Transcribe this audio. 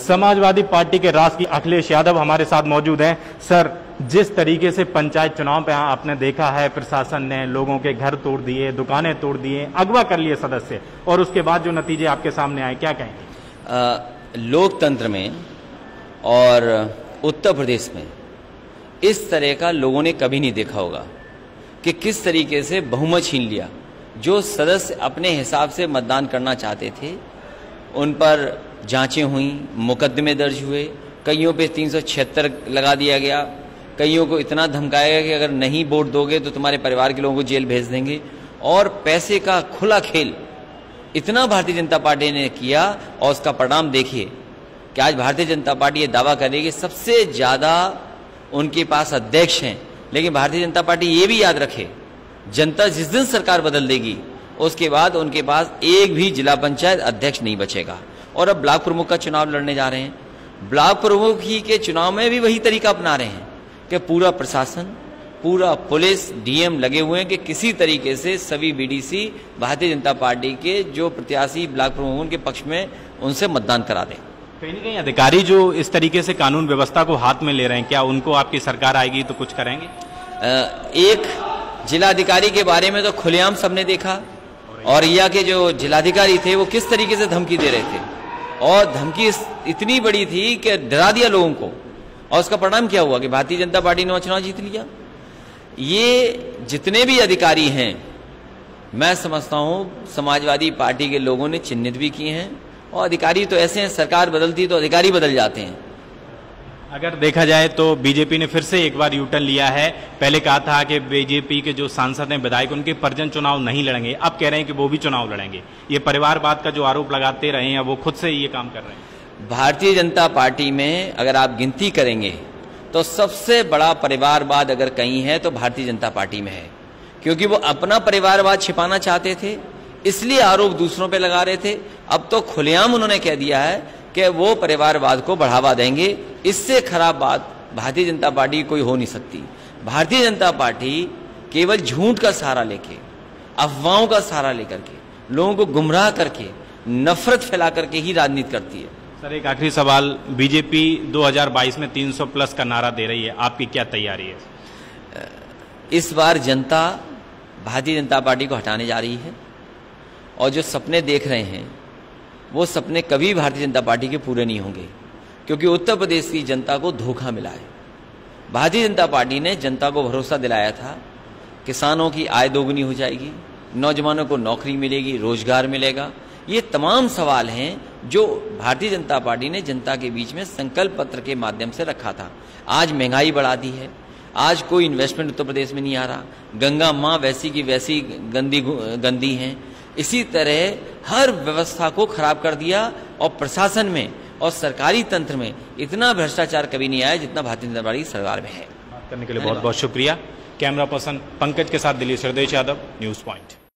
Samajwadi party के राष्ट्रीय अखिलेश यादव हमारे साथ मौजूद हैं। सर, जिस तरीके से पंचायत चुनाव पे आपने देखा है, प्रशासन ने लोगों के घर तोड़ दिए, दुकानें तोड़ दिए, अगवा कर लिए सदस्य, और उसके बाद जो नतीजे आपके सामने आए, क्या कहेंगे? लोकतंत्र में और उत्तर प्रदेश में इस तरह का लोगों ने कभी नहीं देखा होगा कि किस तरीके से बहुमत छीन लिया। जो सदस्य अपने हिसाब से मतदान करना चाहते थे उन पर जांचें हुई, मुकदमे दर्ज हुए, कईयों पे 376 लगा दिया गया, कईयों को इतना धमकाया गया कि अगर नहीं वोट दोगे तो तुम्हारे परिवार के लोगों को जेल भेज देंगे। और पैसे का खुला खेल इतना भारतीय जनता पार्टी ने किया, और उसका परिणाम देखिए कि आज भारतीय जनता पार्टी ये दावा करे कि सबसे ज़्यादा उनके पास अध्यक्ष हैं। लेकिन भारतीय जनता पार्टी ये भी याद रखे, जनता जिस दिन सरकार बदल देगी उसके बाद उनके पास एक भी जिला पंचायत अध्यक्ष नहीं बचेगा। और अब ब्लॉक प्रमुख का चुनाव लड़ने जा रहे हैं। ब्लॉक प्रमुख ही के चुनाव में भी वही तरीका अपना रहे हैं कि पूरा प्रशासन, पूरा पुलिस, डीएम लगे हुए हैं कि किसी तरीके से सभी बीडीसी भारतीय जनता पार्टी के जो प्रत्याशी ब्लॉक प्रमुख उनके पक्ष में उनसे मतदान करा दें। कहीं न कहीं अधिकारी जो इस तरीके से कानून व्यवस्था को हाथ में ले रहे हैं, क्या उनको आपकी सरकार आएगी तो कुछ करेंगे? एक जिलाधिकारी के बारे में तो खुलेआम सबने देखा, और यह के जो जिलाधिकारी थे वो किस तरीके से धमकी दे रहे थे, और धमकी इतनी बड़ी थी कि डरा दिया लोगों को। और उसका परिणाम क्या हुआ कि भारतीय जनता पार्टी ने चुनाव जीत लिया। ये जितने भी अधिकारी हैं, मैं समझता हूं समाजवादी पार्टी के लोगों ने चिन्हित भी किए हैं। और अधिकारी तो ऐसे हैं, सरकार बदलती तो अधिकारी बदल जाते हैं। अगर देखा जाए तो बीजेपी ने फिर से एक बार यूटर्न लिया है। पहले कहा था कि बीजेपी के जो सांसद हैं, विधायक, उनके परिजन चुनाव नहीं लड़ेंगे, अब कह रहे हैं कि वो भी चुनाव लड़ेंगे। ये परिवारवाद का जो आरोप लगाते रहे हैं वो खुद से ये काम कर रहे हैं। भारतीय जनता पार्टी में अगर आप गिनती करेंगे तो सबसे बड़ा परिवारवाद अगर कहीं है तो भारतीय जनता पार्टी में है, क्योंकि वो अपना परिवारवाद छिपाना चाहते थे, इसलिए आरोप दूसरों पे लगा रहे थे। अब तो खुलेआम उन्होंने कह दिया है कि वो परिवारवाद को बढ़ावा देंगे। इससे खराब बात भारतीय जनता पार्टी कोई हो नहीं सकती। भारतीय जनता पार्टी केवल झूठ का सहारा लेके, अफवाहों का सहारा लेकर के, लोगों को गुमराह करके, नफरत फैला करके ही राजनीति करती है। सर, एक आखिरी सवाल, बीजेपी 2022 में 300 प्लस का नारा दे रही है, आपकी क्या तैयारी है? इस बार जनता भारतीय जनता पार्टी को हटाने जा रही है, और जो सपने देख रहे हैं वो सपने कभी भारतीय जनता पार्टी के पूरे नहीं होंगे, क्योंकि उत्तर प्रदेश की जनता को धोखा मिला है। भारतीय जनता पार्टी ने जनता को भरोसा दिलाया था किसानों की आय दोगुनी हो जाएगी, नौजवानों को नौकरी मिलेगी, रोजगार मिलेगा। ये तमाम सवाल हैं जो भारतीय जनता पार्टी ने जनता के बीच में संकल्प पत्र के माध्यम से रखा था। आज महंगाई बढ़ा दी है, आज कोई इन्वेस्टमेंट उत्तर प्रदेश में नहीं आ रहा, गंगा माँ वैसी की वैसी गंदी हैं। इसी तरह हर व्यवस्था को खराब कर दिया, और प्रशासन में और सरकारी तंत्र में इतना भ्रष्टाचार कभी नहीं आया जितना भारतीय जनता पार्टी की सरकार में है। बात करने के लिए बहुत बहुत शुक्रिया। कैमरा पर्सन पंकज के साथ दिल्ली से हृदय यादव, न्यूज़ पॉइंट।